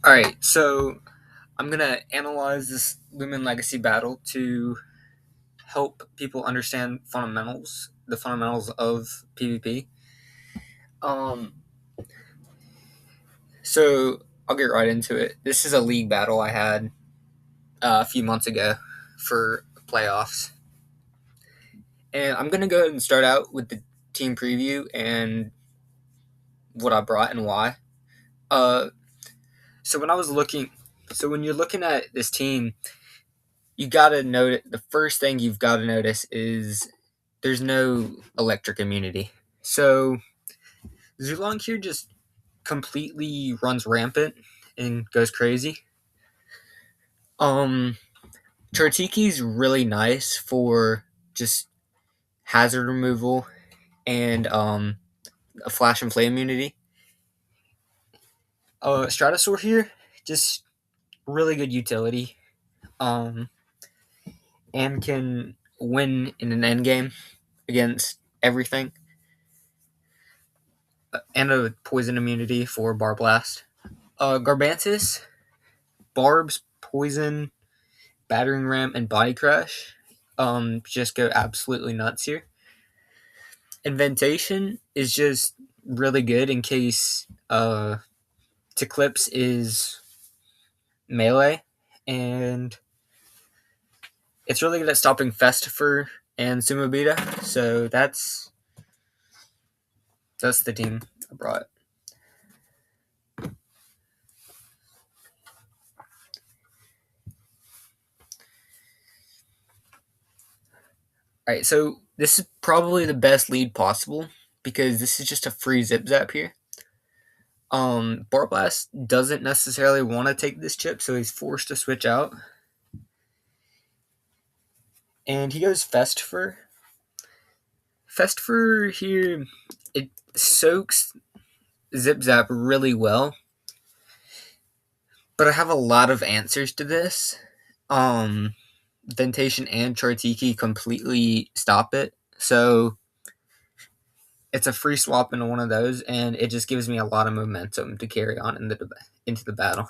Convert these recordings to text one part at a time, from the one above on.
Alright, so I'm gonna analyze this Lumen Legacy battle to help people understand the fundamentals of PvP. Um, so I'll get right into it. This is a league battle I had a few months ago for playoffs, and I'm gonna go ahead and start out with the team preview and what I brought and why. Uh, so when I was looking, so when you're looking at this team, you gotta notice the first thing you've got to notice is there's no electric immunity. So Zulong here just completely runs rampant and goes crazy. Um Chartiki's really nice for just hazard removal and a flash and flame immunity. Stratosaur here, just really good utility. Um and can win in an end game against everything. And a poison immunity for Bar Blast. Garbantis, Barbs, Poison, Battering Ram, and Body Crash just go absolutely nuts here. Inventation is just really good in case Teclipse is melee, and it's really good at stopping Festifer and Sumobita, so that's the team I brought. Alright, so this is probably the best lead possible because this is just a free zip zap here. Barblast doesn't necessarily want to take this chip, so he's forced to switch out. And he goes Festifer. Festifer here, it soaks Zip Zap really well. But I have a lot of answers to this. Dentation and Chartiki completely stop it. So it's a free swap into one of those, and it just gives me a lot of momentum to carry on into the battle.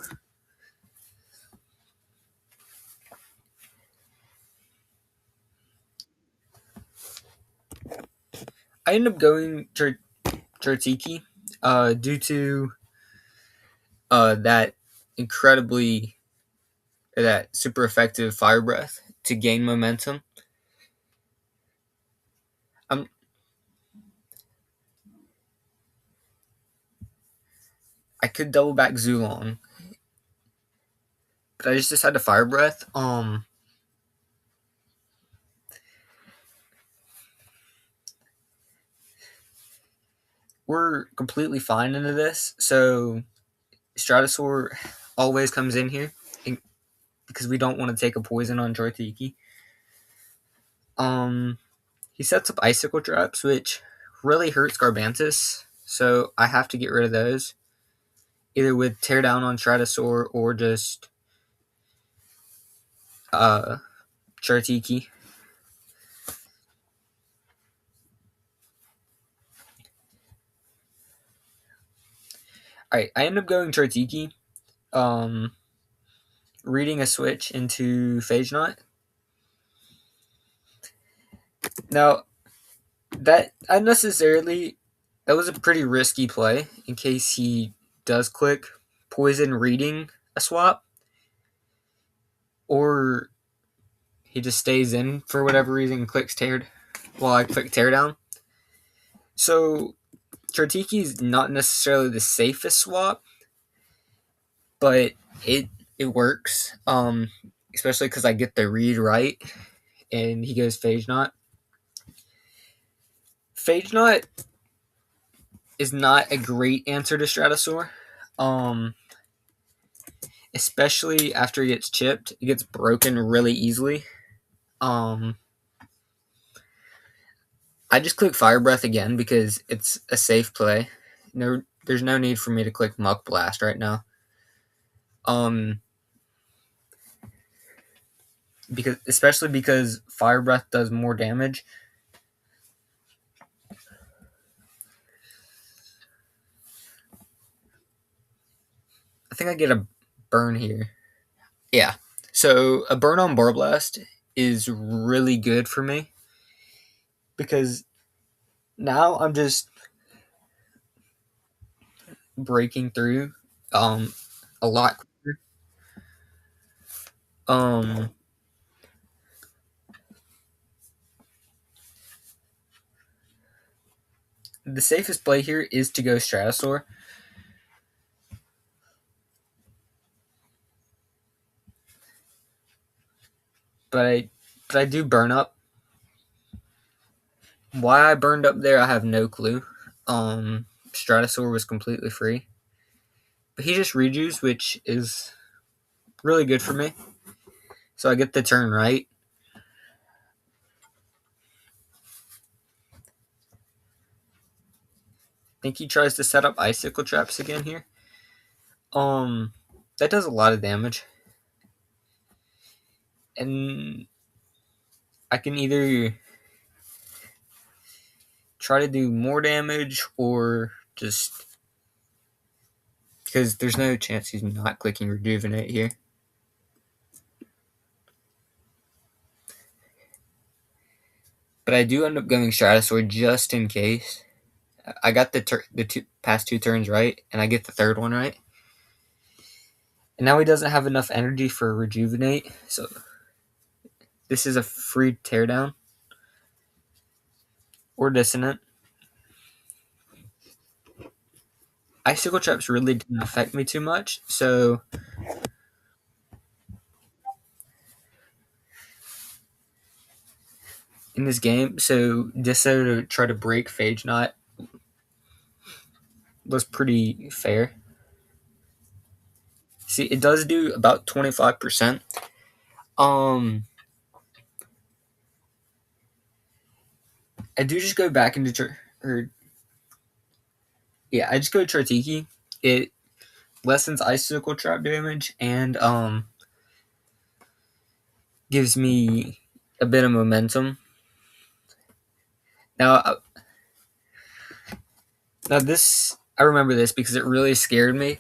I end up going Chartiki due to that super effective Fire Breath to gain momentum. I could double back Zulong, but I just decided to Fire Breath. We're completely fine into this, so Stratosaur always comes in here because we don't want to take a poison on Chartiki. He sets up Icicle traps, which really hurts Garbantis, so I have to get rid of those. Either with Tear Down on Stratosaur or just Chartiki. Alright, I end up going Chartiki. Reading a switch into Phage Knot. Now, that was a pretty risky play in case he does click Poison reading a swap, or he just stays in for whatever reason and clicks Tear while I click Teardown. So Chartiki is not necessarily the safest swap, but it works. Especially because I get the read right, and he goes Phage Knot. Phage Knot is not a great answer to Stratosaur. Especially after he gets chipped, it gets broken really easily. I just click Fire Breath again because it's a safe play. There's no need for me to click Muck Blast right now. Especially because Fire Breath does more damage. I think I get a burn here. Yeah. So a burn on Barblast is really good for me because now I'm just breaking through a lot quicker. Um the safest play here is to go Stratosaur. But I do burn up. Why I burned up there, I have no clue. Stratosaur was completely free. But he just rejuice, which is really good for me. So I get the turn right. I think he tries to set up Icicle Traps again here. That does a lot of damage. And I can either try to do more damage or just... because there's no chance he's not clicking Rejuvenate here. But I do end up going Stratosaur just in case. I got the past two turns right, and I get the third one right. And now he doesn't have enough energy for Rejuvenate, so this is a free Teardown. Or Dissonant. Icicle Traps really didn't affect me too much, so... in this game, so Disso to try to break Phage Knot was pretty fair. See, it does do about 25%. I do just go back into I just go Chartiki. It lessens Icicle Trap damage and gives me a bit of momentum. Now this, I remember this because it really scared me.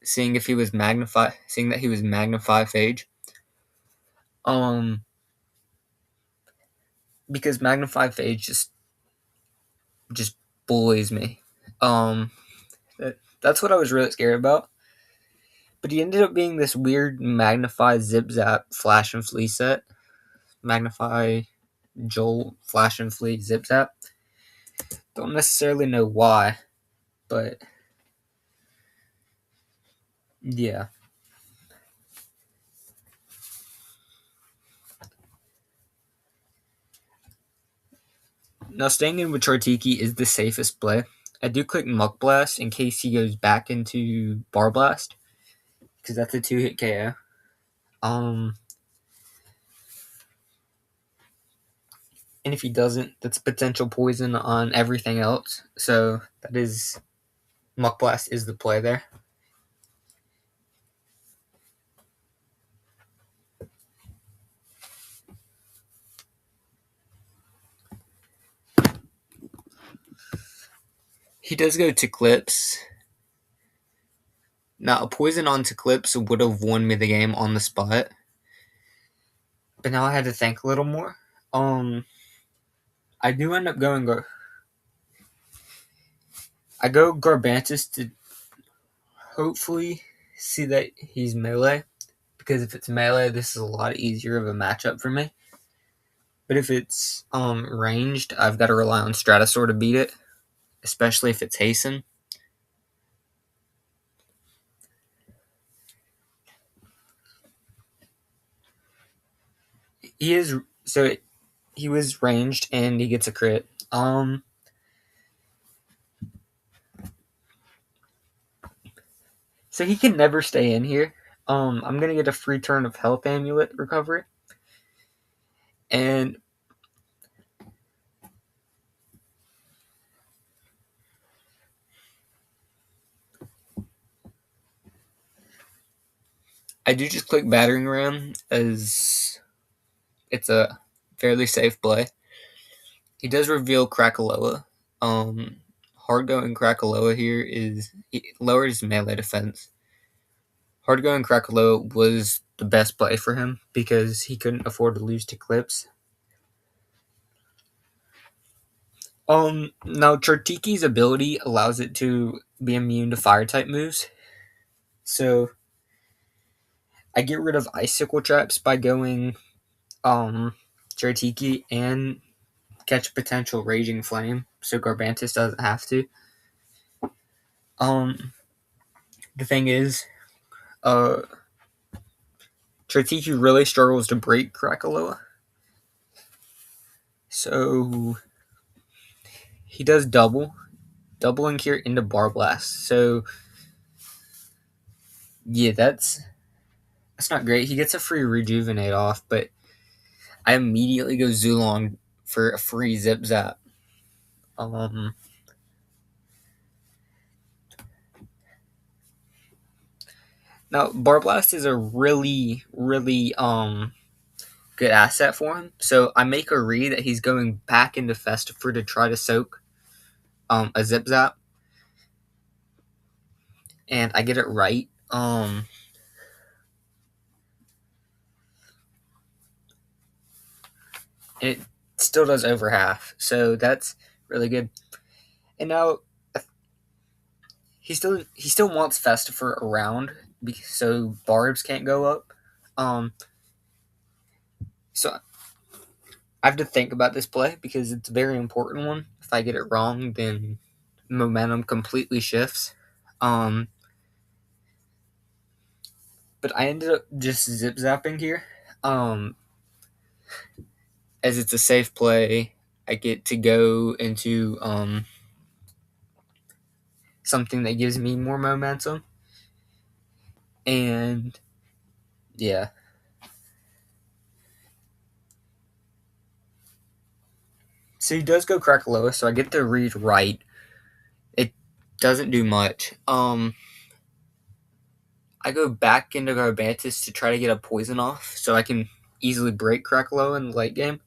Seeing that he was Magnify Phage. Because Magnify Phage just bullies me. That's what I was really scared about. But he ended up being this weird Magnify Zip Zap Flash and Flea set. Magnify Jolt Flash and Flea Zip Zap. Don't necessarily know why, but yeah. Now staying in with Chartiki is the safest play. I do click Muck Blast in case he goes back into Barblast, because that's a 2-hit KO. And if he doesn't, that's potential poison on everything else. So that is... Muck Blast is the play there. He does go to Clips. Now, a poison onto Clips would have won me the game on the spot. But now I had to think a little more. I do end up going... I go Garbantus to hopefully see that he's melee. Because if it's melee, this is a lot easier of a matchup for me. But if it's ranged, I've got to rely on Stratosaur to beat it. Especially if it's Hasten. He is... so he was ranged and he gets a crit. So he can never stay in here. I'm gonna get a free turn of Health Amulet recovery. And I do just click Battering Ram as it's a fairly safe play. He does reveal Krakaloa. Hard going Krakaloa here is... he lowers melee defense. Hard Going Krakaloa was the best play for him because he couldn't afford to lose to Clips. Now Chartiki's ability allows it to be immune to fire type moves. So I get rid of Icicle Traps by going Chartiki and catch potential Raging Flame, so Garbantis doesn't have to. The thing is, Chartiki really struggles to break Krakaloa. So he does doubling here into Barblast. So yeah, that's not great. He gets a free Rejuvenate off, but I immediately go Zulong for a free Zip Zap. Now Barblast is a really, really good asset for him. So I make a read that he's going back into Festifer to try to soak a Zip Zap, and I get it right. It still does over half, so that's really good. And now he still wants Festifer around, so Barbs can't go up. So I have to think about this play because it's a very important one. If I get it wrong, then momentum completely shifts. But I ended up just Zip Zapping here. As it's a safe play, I get to go into something that gives me more momentum. And yeah. So he does go Krakaloa, so I get to read right. It doesn't do much. I go back into Garbantis to try to get a poison off so I can easily break Krakaloa in the late game.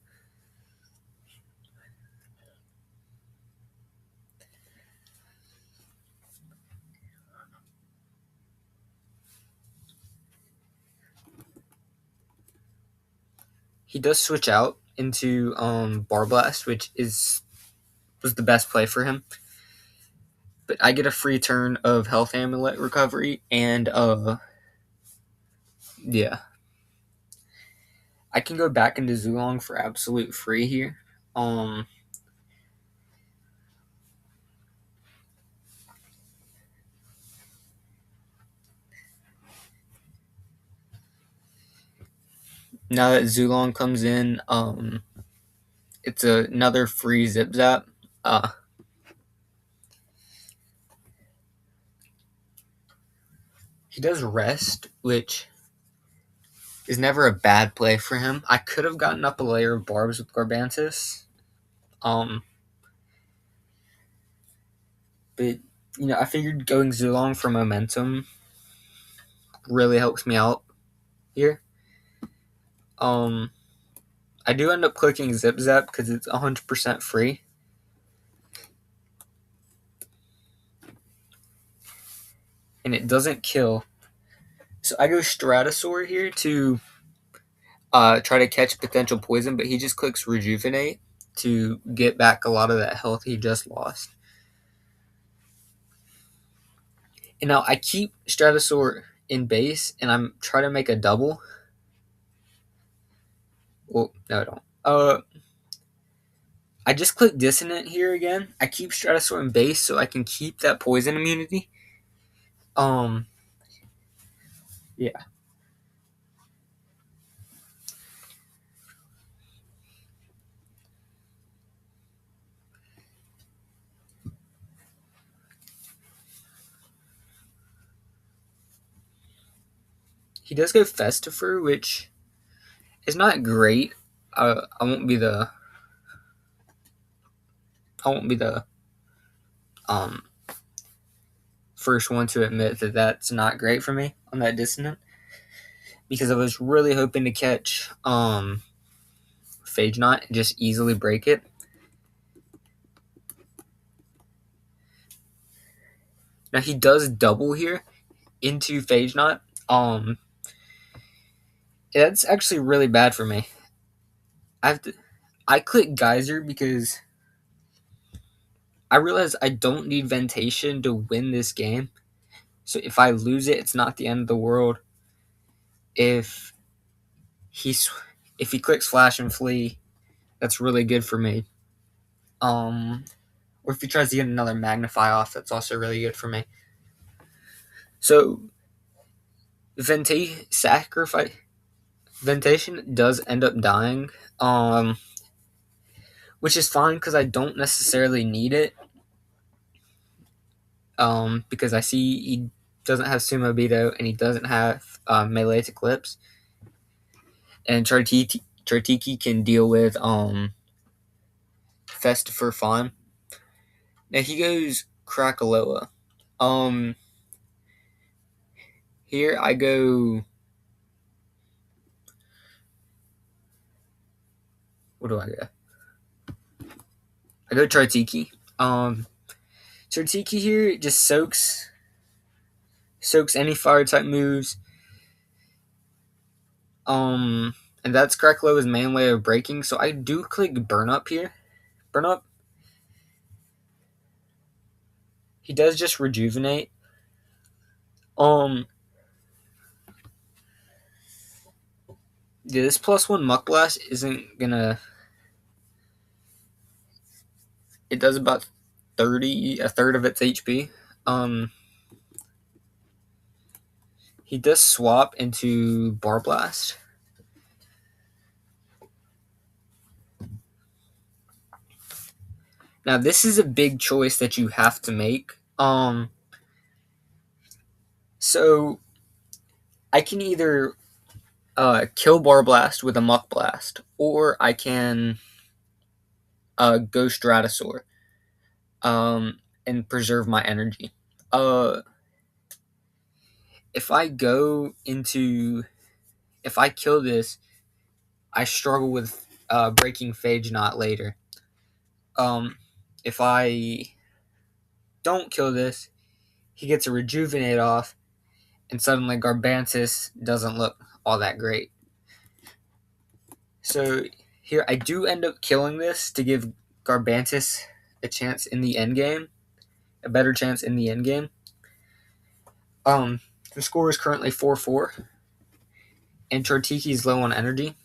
He does switch out into Barblast, which was the best play for him. But I get a free turn of Health Amulet recovery, and yeah. I can go back into Zulong for absolute free here. Now that Zulong comes in, it's another free Zip Zap. He does rest, which is never a bad play for him. I could have gotten up a layer of Barbs with Garbantis. But I figured going Zulong for momentum really helps me out here. I do end up clicking Zip Zap because it's 100% free. And it doesn't kill. So I go Stratosaur here to try to catch potential poison, but he just clicks Rejuvenate to get back a lot of that health he just lost. And now I keep Stratosaur in base, and I'm trying to make a double. Well, no, I don't. I just click Dissonant here again. I keep Stratosaur in base so I can keep that poison immunity. Yeah. He does go Festifer, which is not great. I won't be the first one to admit that that's not great for me on that Dissonant, because I was really hoping to catch Phage Knot and just easily break it. Now he does double here into Phage Knot. Um, that's actually really bad for me. I click Geyser because I realize I don't need Ventation to win this game. So if I lose it, it's not the end of the world. If he's if he clicks Flash and Flee, that's really good for me. Or if he tries to get another Magnify off, that's also really good for me. So Ventation does end up dying, which is fine because I don't necessarily need it. Because I see he doesn't have Sumo Beto and he doesn't have melee to clips, and Chartiki can deal with Fest for fun. Now he goes Krakaloa. Here I go. What do I go? I go Chartiki. Chartiki here just soaks any fire type moves. And that's Krakaloa's main way of breaking. So I do click Burn Up here. Burn Up. He does just rejuvenate. Yeah, this +1 Muck Blast isn't gonna. It does about a third of its HP. He does swap into Bar Blast. Now this is a big choice that you have to make. So I can either kill Bar Blast with a Muck Blast, or I can go Stratosaur and preserve my energy. If I kill this, I struggle with breaking Phage Knot later. If I don't kill this, he gets a Rejuvenate off, and suddenly Garbantis doesn't look all that great. So here I do end up killing this to give Garbantis a chance in the end game, a better chance in the end game. The score is currently 4-4, and Chartiki is low on energy.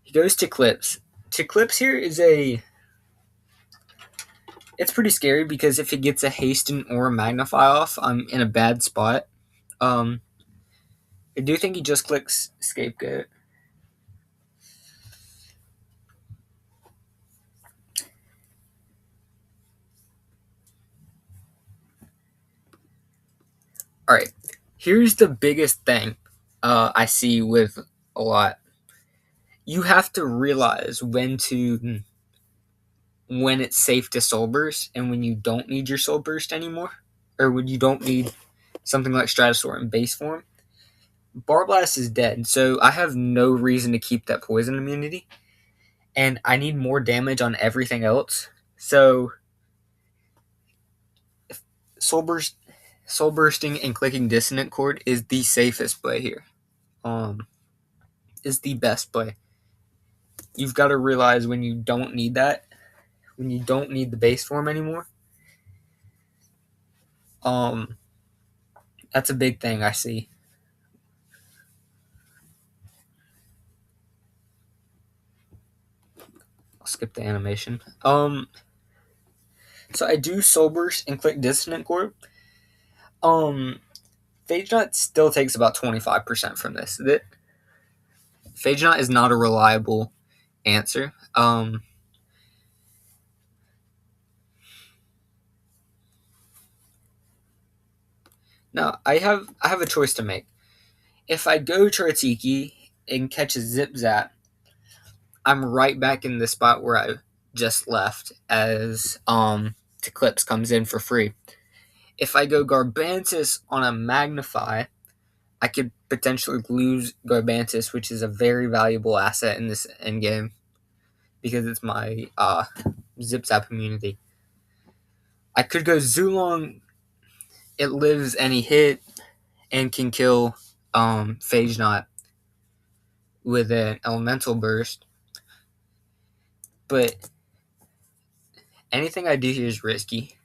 He goes to Clips. To Clips here is it's pretty scary because if it gets a Hasten or a Magnify off, I'm in a bad spot. I do think he just clicks Scapegoat. Alright, here's the biggest thing I see with a lot. You have to realize when it's safe to Soul Burst and when you don't need your Soul Burst anymore, or when you don't need something like Stratosaur in base form. Bar Blast is dead, so I have no reason to keep that poison immunity, and I need more damage on everything else. So Soul Bursting and clicking Dissonant Chord is the safest play here. Is the best play. You've got to realize when you don't need that, when you don't need the base form anymore. That's a big thing I see. I'll skip the animation. So I do Soul Burst and click Dissonant Chord. Phage Knot still takes about 25% from this. Phage Knot is not a reliable answer. Now I have a choice to make. If I go Chartiki and catch a Zip Zap, I'm right back in the spot where I just left as Teclipse comes in for free. If I go Garbantis on a Magnify, I could potentially lose Garbantis, which is a very valuable asset in this endgame because it's my Zip Zap immunity. I could go Zulong. It lives any hit and can kill Phage Knot with an elemental burst. But anything I do here is risky.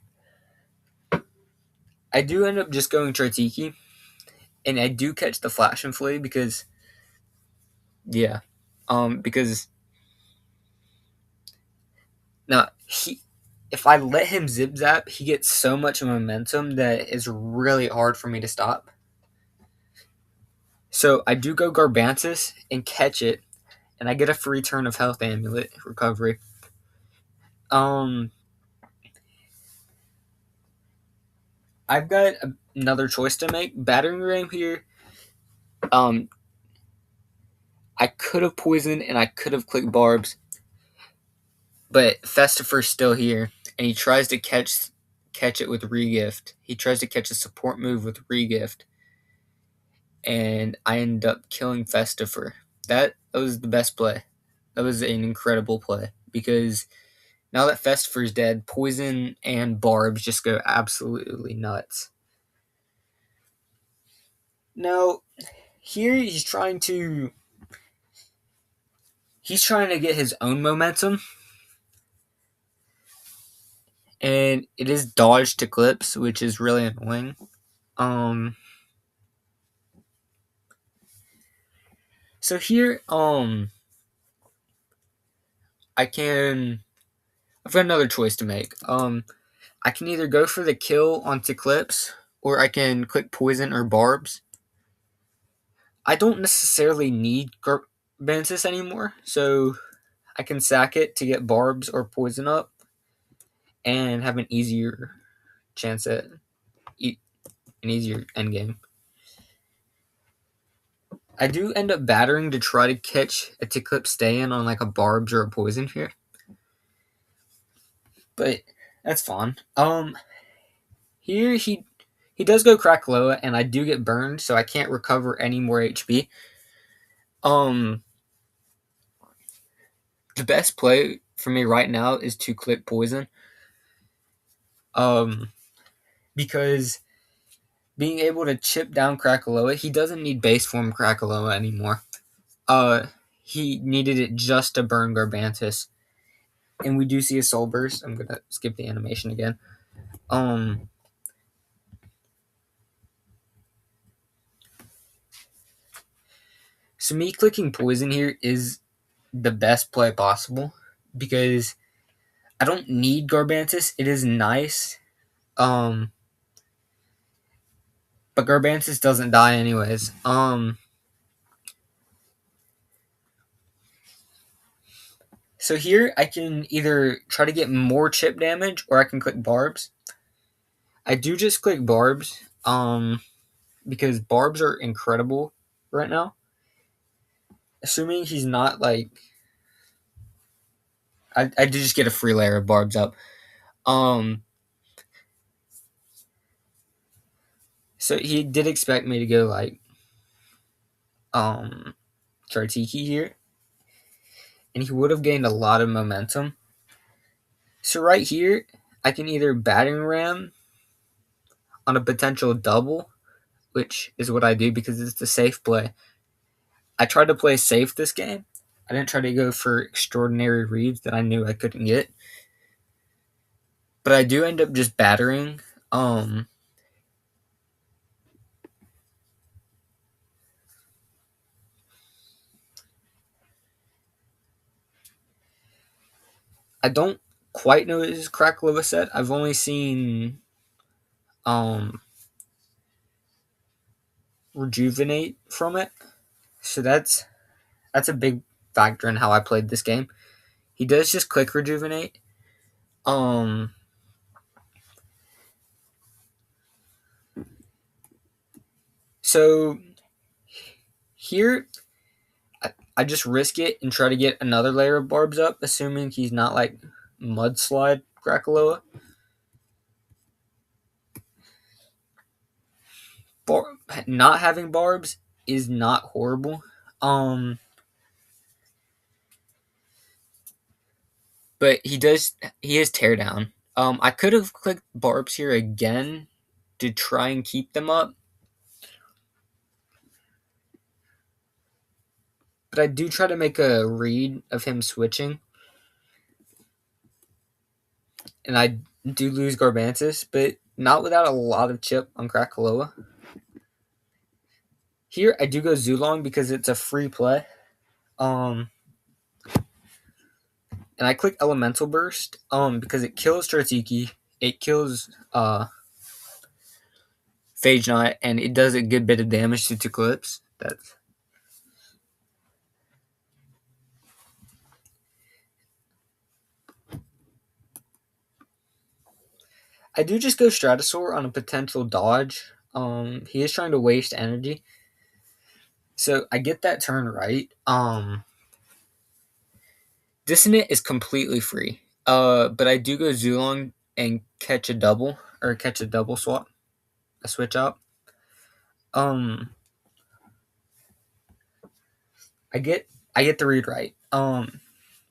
I do end up just going Tritiki, and I do catch the Flash and Flea because, yeah, because now if I let him Zip Zap, he gets so much momentum that it's really hard for me to stop. So I do go Garbantis and catch it, and I get a free turn of Health Amulet recovery. I've got another choice to make. Battering Ram here. I could have poisoned and I could have clicked Barbs, but Festifer's still here, and he tries to catch it with Regift. He tries to catch a support move with Regift, and I end up killing Festifer. That was the best play. That was an incredible play because now that Festifer's dead, Poison and Barbs just go absolutely nuts. Now, here he's trying to get his own momentum, and it is dodge to clips, which is really annoying. So here, I've got another choice to make. I can either go for the kill onto clips, or I can click poison or barbs. I don't necessarily need Garbantis anymore, so I can sack it to get barbs or poison up, and have an easier chance at an easier endgame. I do end up battering to try to catch a T-Clip stay-in on like a barbs or a poison here, but that's fine. Here he does go Krakaloa, and I do get burned, so I can't recover any more HP. The best play for me right now is to click poison. Because being able to chip down Krakaloa, he doesn't need base form Krakaloa anymore. He needed it just to burn Garbantis. And we do see a soul burst. I'm gonna skip the animation again. So me clicking poison here is the best play possible because I don't need Garbantis. It is nice. But Garbantis doesn't die anyways. So here I can either try to get more chip damage or I can click barbs. I do just click barbs, because barbs are incredible right now. Assuming he's not like, I did just get a free layer of barbs up. So he did expect me to go like, Chartiki here, and he would have gained a lot of momentum. So right here, I can either battering ram on a potential double, which is what I do because it's the safe play. I tried to play safe this game. I didn't try to go for extraordinary reads that I knew I couldn't get. But I do end up just battering. I don't quite know his Krakaloa set. I've only seen Rejuvenate from it. So that's a big factor in how I played this game. He does just click Rejuvenate. So here I just risk it and try to get another layer of barbs up, assuming he's not like mudslide Krakaloa. not having barbs is not horrible. But he is teardown. I could have clicked barbs here again to try and keep them up. But I do try to make a read of him switching. And I do lose Garbantis, but not without a lot of chip on Krakaloa. Here I do go Zulong because it's a free play. And I click Elemental Burst because it kills Chartiki, it kills Phage Knot, and it does a good bit of damage to Eclipse. I do just go Stratosaur on a potential dodge. He is trying to waste energy. So I get that turn right. Dissonant is completely free. But I do go Zulong and catch a double swap, a switch up. I get the read right.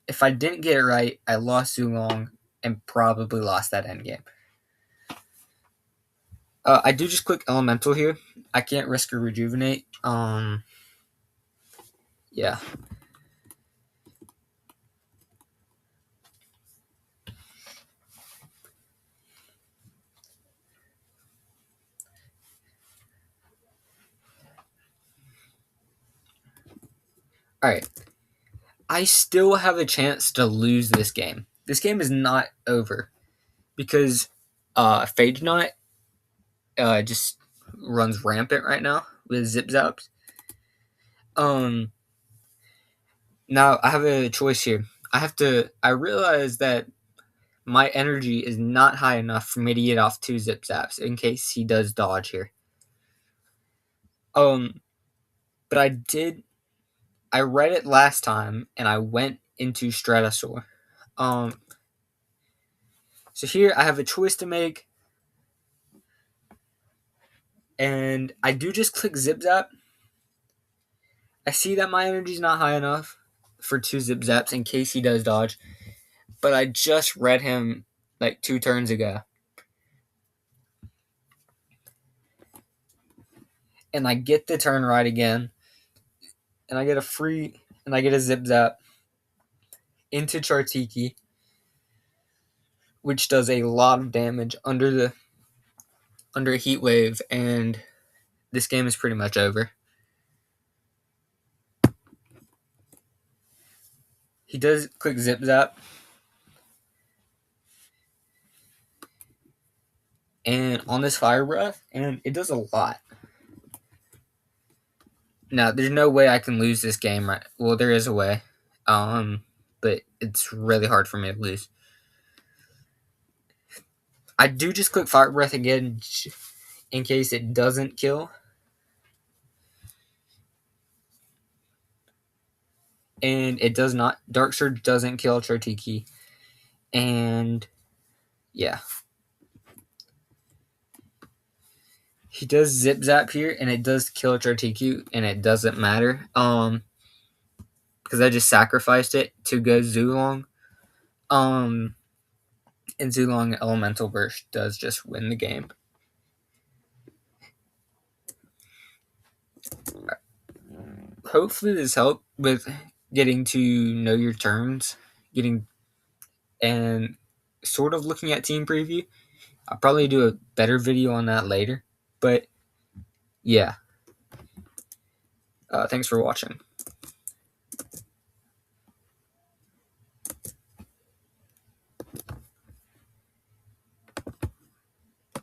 If I didn't get it right, I lost Zulong and probably lost that endgame. I do just click Elemental here. I can't risk a Rejuvenate. Yeah. Alright. I still have a chance to lose this game. This game is not over because Phage Knot just runs rampant right now with Zip Zaps. Now I have a choice here. I realize that my energy is not high enough for me to get off 2 Zip Zaps in case he does dodge here. But I read it last time and I went into Stratosaur. So here I have a choice to make. And I do just click Zip Zap. I see that my energy is not high enough for 2 Zip Zaps in case he does dodge. But I just read him like 2 turns ago. And I get the turn right again. And I get a Zip Zap into Chartiki, which does a lot of damage under a Heat Wave, and this game is pretty much over. He does click Zip Zap. And on this Fire Breath, and it does a lot. Now, there's no way I can lose this game, right? Well, there is a way. But it's really hard for me to lose. I do just click Fire Breath again in case it doesn't kill. And it does not. Dark Surge doesn't kill Chartiki. And yeah. He does Zip Zap here, and it does kill Chartiki, and it doesn't matter. Because I just sacrificed it to go Zulong. And Zulong Elemental Burst does just win the game. Hopefully this helped with getting to know your turns, and sort of looking at team preview. I'll probably do a better video on that later. But yeah. Thanks for watching.